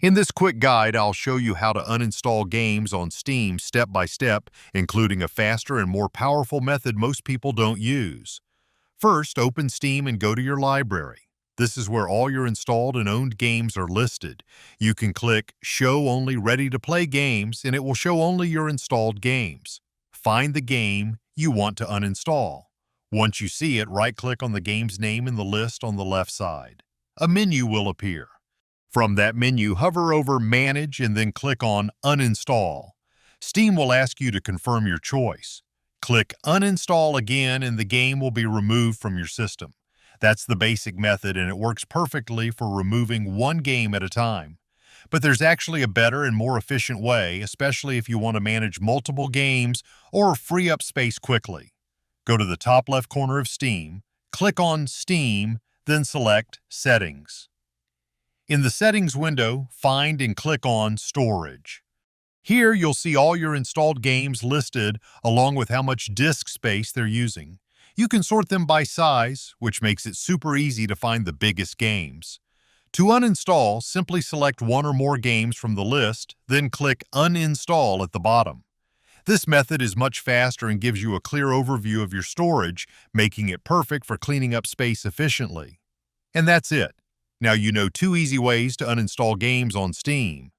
In this quick guide, I'll show you how to uninstall games on Steam step by step, including a faster and more powerful method most people don't use. First, open Steam and go to your library. This is where all your installed and owned games are listed. You can click Show Only Ready-to-Play Games, and it will show only your installed games. Find the game you want to uninstall. Once you see it, right-click on the game's name in the list on the left side. A menu will appear. From that menu, hover over Manage and then click on Uninstall. Steam will ask you to confirm your choice. Click Uninstall again and the game will be removed from your system. That's the basic method and it works perfectly for removing one game at a time. But there's actually a better and more efficient way, especially if you want to manage multiple games or free up space quickly. Go to the top left corner of Steam, click on Steam, then select Settings. In the Settings window, find and click on Storage. Here you'll see all your installed games listed along with how much disk space they're using. You can sort them by size, which makes it super easy to find the biggest games. To uninstall, simply select one or more games from the list, then click Uninstall at the bottom. This method is much faster and gives you a clear overview of your storage, making it perfect for cleaning up space efficiently. And that's it. Now you know 2 easy ways to uninstall games on Steam.